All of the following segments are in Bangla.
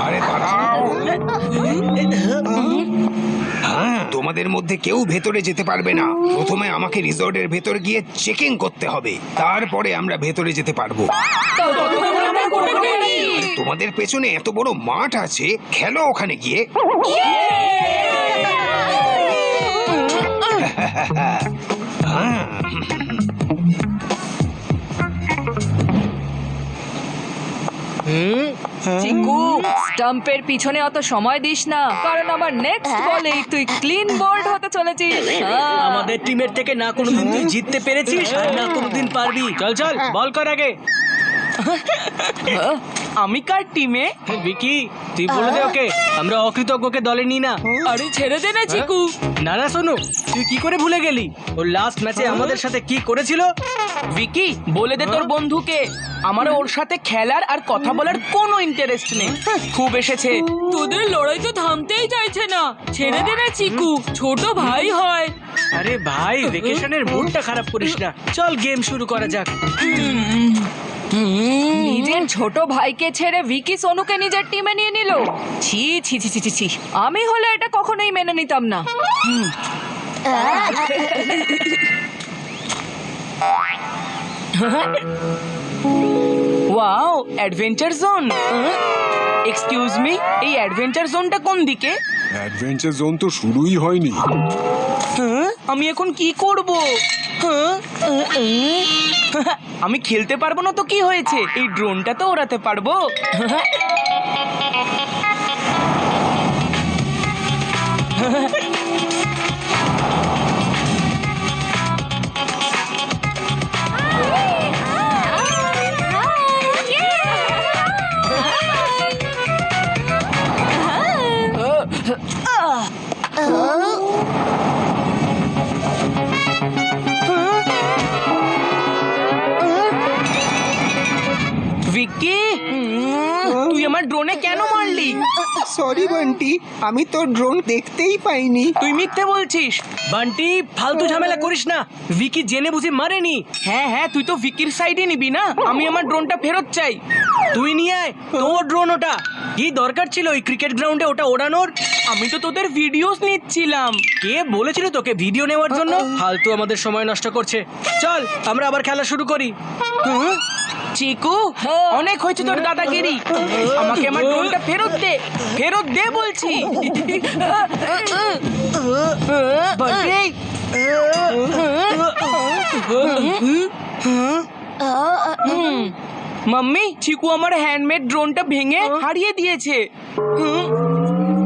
আরে দাঁড়াও। তোমাদের মধ্যে কেউ ভেতরে যেতে পারবে না। প্রথমে আমাকে রিসর্টের ভেতর গিয়ে চেকিং করতে হবে, তারপরে আমরা ভেতরে যেতে পারবো। তোমাদের পেছনে এত বড় মাঠ আছে, খেলো ওখানে গিয়ে। চিকু, স্টাম্পের পিছনে অত সময় দিস না, কারণ আমার নেক্সট বলেই তুই ক্লিন বোল্ড হতে চলেছিস। আমাদের টিমের থেকে না কোনোদিন তুই জিততে পেরেছিস আর না কোনোদিন পারবি। চল চল, বল কর আগে। আমি কার টিমে? ভিকি, তুই বলে দে ওকে, আমরা অকৃতজ্ঞকে দলে নিই না। আরে ছেড়ে দে না চিকু। না না সোনু, তুই কি করে ভুলে গেলি ওর লাস্ট ম্যাচে আমাদের সাথে কি করেছিল? ভিকি, বলে দে তোর বন্ধুকে আমার ওর সাথে খেলার আর কথা বলার কোনো ইন্টারেস্ট নেই। খুব এসেছে। তোদের লড়াই তো থামতেই চাইছে না। ছেড়ে দে না চিকু, ছোট ভাই হয়। আরে ভাই, ভেকেশনের মুডটা খারাপ করিস না, চল গেম শুরু করা যাক। নিজের ছোট ভাইকে ছেড়ে ভিকি সোনুকে নিজের টিমে নিয়ে নিল। ছি ছি ছি ছি ছি, আমি হলে এটা কখনোই মেনে নিতাম না। Wow, adventure zone. Excuse me, এই অ্যাডভেঞ্চার জোনটা কোন দিকে? অ্যাডভেঞ্চার জোন তো শুরুই হয়নি। আমি এখন কি করব? আমি খেলতে পারবো না তো কি হয়েছে, এই ড্রোনটা তো ওড়াতে পারবো। ভিকি, তুই আমার ড্রোনে কেন মারলি? সরি বান্টি, আমি তোর ড্রোন দেখতেই পাইনি। তুই মিথ্যে বলছিস। বান্টি, ফালতু ঝামেলা করিস না, ভিকি জেনে বুঝে মারেনি। হ্যাঁ হ্যাঁ, তুই তো ভিকির সাইডে নিবি না। আমি আমার ড্রোনটা ফেরত চাই। তুই নিয়ে আয় তোর ড্রোন। ওটা কি দরকার ছিল ওই ক্রিকেট গ্রাউন্ডে ওটা ওড়ানোর? আমি তো তোদের ভিডিওস নিচ্ছিলাম। কে বলেছিল তোকে ভিডিও নেওয়ার জন্য? ফালতু আমাদের সময় নষ্ট করছে। চল আমরা আবার খেলা শুরু করি। চিকু, অনেক হয়েছে তোর দাদাগিরি। আমাকে আমার ড্রোনটা ফেরত দে, ফেরত দে বলছি। বান্টি, মাম্মি, চিকু আমার হ্যান্ডমেড ড্রোনটা ভেঙে হারিয়ে দিয়েছে।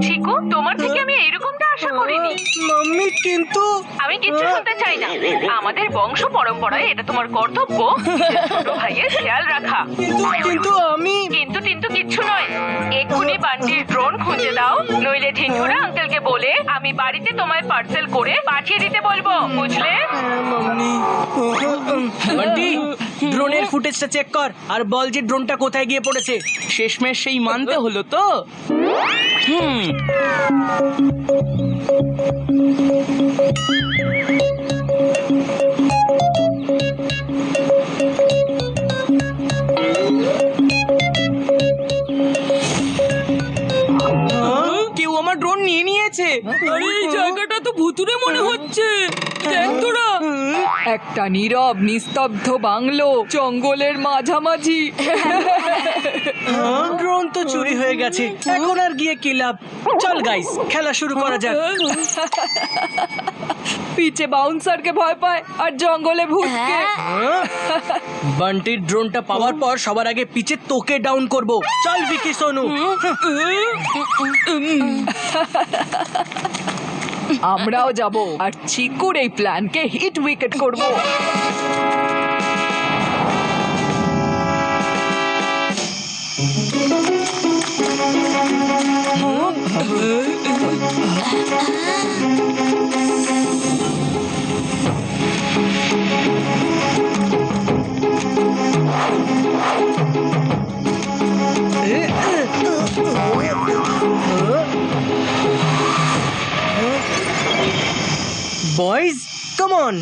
চিকু, তোমার থেকে আমি এইরকমটা আশা করিনি। মাম্মি, কিন্তু আমি কিচ্ছু শুনতে চাই না। আমাদের বংশ পরম্পরায় এটা তোমার কর্তব্য নিজের ছোট ভাইয়ের খেয়াল রাখা। কিন্তু আমি কিন্তু কিন্তু কিচ্ছু নয়। এক্ষুনি বান্টির ড্রোন খুঁজে দাও, নইলে ঝিঞ্ঝুরা আঙ্কেলকে বলে আমি বাড়িতে তোমায় পার্সেল করে পাঠিয়ে দিতে বলবো, বুঝলে? বান্টি, ড্রোনের ফুটেজটা চেক কর আর বল যে ড্রোনটা কোথায় গিয়ে পড়েছে। শেষমেশ সেই মানতে হলো তো। কেউ আমার ড্রোন নিয়ে নিয়েছে। আরে এই জায়গাটা তো ভুতুরে মনে হচ্ছে। দেখ তোরা, একটা নীরব নিস্তব্ধ বাংলো জঙ্গলের মাঝামাঝি। ড্রোন তো চুরি হয়ে গেছে, এখন আর গিয়ে কি লাভ? চল গাইস, খেলা শুরু করা যাক। পিছে বাউন্সারকে ভয় পায় আর জঙ্গলে ভূতকে। বান্টির ড্রোনটা পাওয়ার পর সবার আগে পিছে তোকে ডাউন করব। চল ভিকি সোনু। আমরাও যাব আর চিকুর এই প্ল্যানকে হিট উইকেট করব। Boys, come on.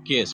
কেস